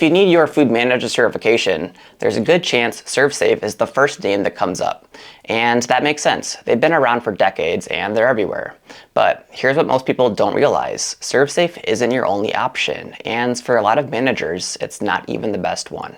you need your food manager certification, there's a good chance ServSafe is the first name that comes up. And that makes sense. They've been around for decades and they're everywhere. But here's what most people don't realize. ServSafe isn't your only option, and for a lot of managers, it's not even the best one.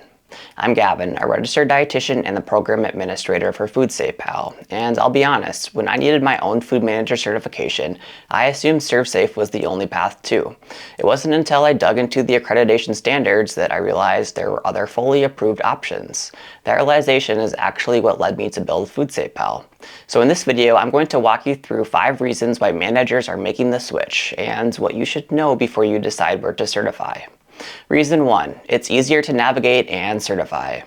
I'm Gavin, a registered dietitian and the program administrator for FoodSafePal, and I'll be honest, when I needed my own food manager certification, I assumed ServSafe was the only path too. It wasn't until I dug into the accreditation standards that I realized there were other fully approved options. That realization is actually what led me to build FoodSafePal. So in this video, I'm going to walk you through 5 reasons why managers are making the switch and what you should know before you decide where to certify. Reason 1, it's easier to navigate and certify.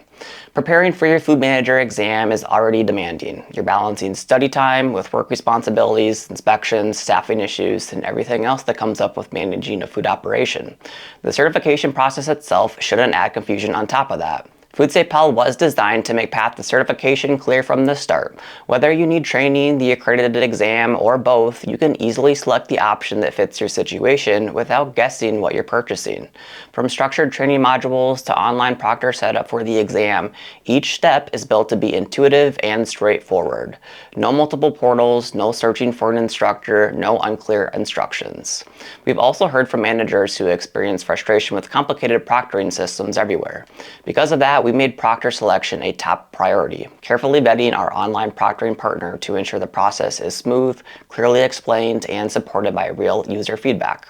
Preparing for your food manager exam is already demanding. You're balancing study time with work responsibilities, inspections, staffing issues, and everything else that comes up with managing a food operation. The certification process itself shouldn't add confusion on top of that. FoodSafePal was designed to make path to certification clear from the start. Whether you need training, the accredited exam, or both, you can easily select the option that fits your situation without guessing what you're purchasing. From structured training modules to online proctor setup for the exam, each step is built to be intuitive and straightforward. No multiple portals, no searching for an instructor, no unclear instructions. We've also heard from managers who experience frustration with complicated proctoring systems everywhere. Because of that, we made proctor selection a top priority, carefully vetting our online proctoring partner to ensure the process is smooth, clearly explained, and supported by real user feedback.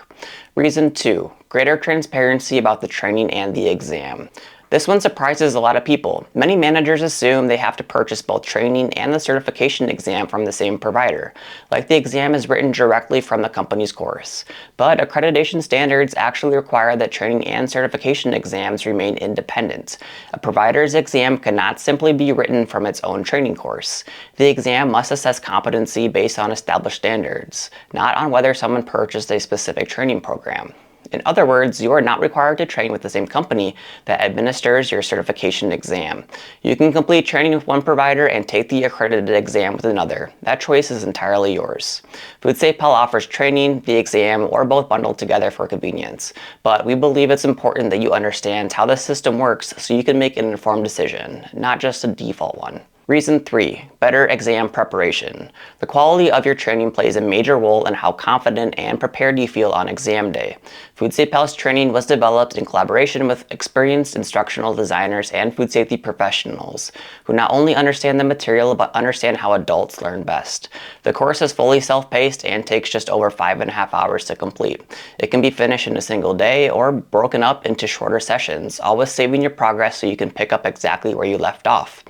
Reason 2, greater transparency about the training and the exam. This one surprises a lot of people. Many managers assume they have to purchase both training and the certification exam from the same provider, like the exam is written directly from the company's course. But accreditation standards actually require that training and certification exams remain independent. A provider's exam cannot simply be written from its own training course. The exam must assess competency based on established standards, not on whether someone purchased a specific training program. In other words, you are not required to train with the same company that administers your certification exam. You can complete training with one provider and take the accredited exam with another. That choice is entirely yours. FoodSafePal offers training, the exam, or both bundled together for convenience. But we believe it's important that you understand how the system works so you can make an informed decision, not just a default one. Reason 3, better exam preparation. The quality of your training plays a major role in how confident and prepared you feel on exam day. FoodSafePal's training was developed in collaboration with experienced instructional designers and food safety professionals who not only understand the material but understand how adults learn best. The course is fully self-paced and takes just over 5.5 hours to complete. It can be finished in a single day or broken up into shorter sessions, always saving your progress so you can pick up exactly where you left off.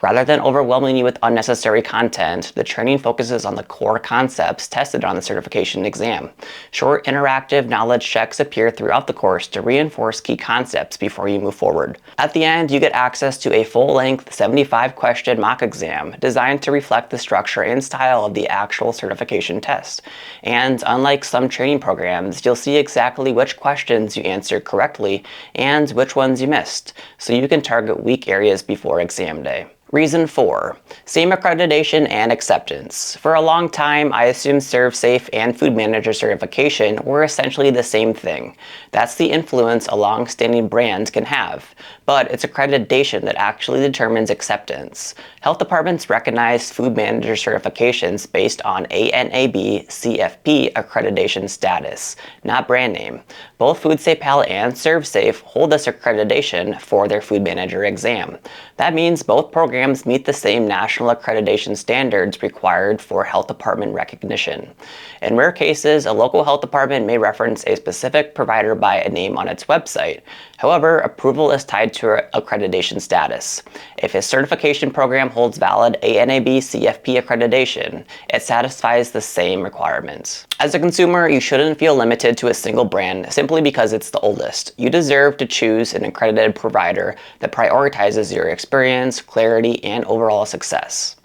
Rather than overwhelming you with unnecessary content, the training focuses on the core concepts tested on the certification exam. Short interactive knowledge checks appear throughout the course to reinforce key concepts before you move forward. At the end, you get access to a full-length 75-question mock exam designed to reflect the structure and style of the actual certification test. And unlike some training programs, you'll see exactly which questions you answered correctly and which ones you missed, so you can target weak areas before exam day. Reason 4, same accreditation and acceptance. For a long time, I assumed ServSafe and Food Manager certification were essentially the same thing. That's the influence a long-standing brand can have. But it's accreditation that actually determines acceptance. Health departments recognize food manager certifications based on ANAB-CFP accreditation status, not brand name. Both FoodSafePal and ServSafe hold this accreditation for their food manager exam. That means both programs meet the same national accreditation standards required for health department recognition. In rare cases, a local health department may reference a specific provider by a name on its website. However, approval is tied to accreditation status. If a certification program holds valid ANAB-CFP accreditation, it satisfies the same requirements. As a consumer, you shouldn't feel limited to a single brand simply because it's the oldest. You deserve to choose an accredited provider that prioritizes your experience, clarity, and overall success.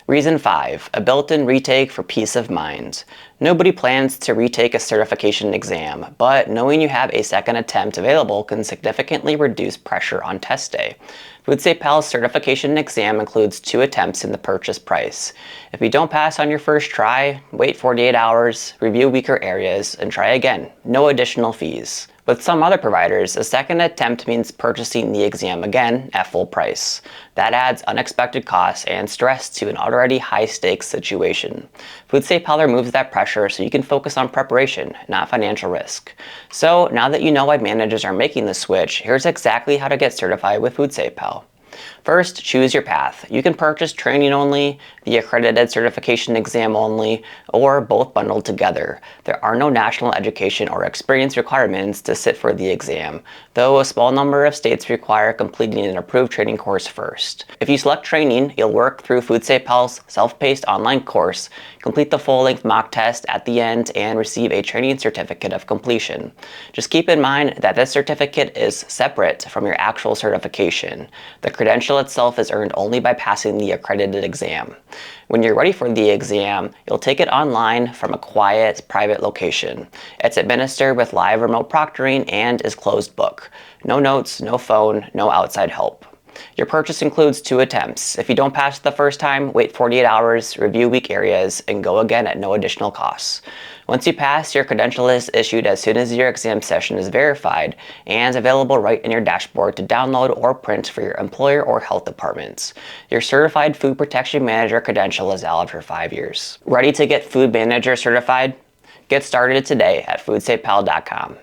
Reason 5, a built-in retake for peace of mind. Nobody plans to retake a certification exam, but knowing you have a second attempt available can significantly reduce pressure on test day. FoodSafePal's certification exam includes 2 attempts in the purchase price. If you don't pass on your first try, wait 48 hours, review weaker areas, and try again. No additional fees. With some other providers, a second attempt means purchasing the exam again at full price. That adds unexpected costs and stress to an already high-stakes situation. FoodSafePal removes that pressure so you can focus on preparation, not financial risk. So now that you know why managers are making the switch, here's exactly how to get certified with FoodSafePal. First, choose your path. You can purchase training only, the accredited certification exam only, or both bundled together. There are no national education or experience requirements to sit for the exam, though a small number of states require completing an approved training course first. If you select training, you'll work through FoodSafePal's self-paced online course, complete the full-length mock test at the end, and receive a training certificate of completion. Just keep in mind that this certificate is separate from your actual certification. The credential itself is earned only by passing the accredited exam. When you're ready for the exam, you'll take it online from a quiet, private location. It's administered with live remote proctoring and is closed book. No notes, no phone, no outside help. Your purchase includes 2 attempts. If you don't pass the first time, wait 48 hours, review weak areas, and go again at no additional costs. Once you pass, your credential is issued as soon as your exam session is verified and available right in your dashboard to download or print for your employer or health departments. Your Certified Food Protection Manager credential is valid for 5 years. Ready to get Food Manager certified? Get started today at FoodSafePal.com.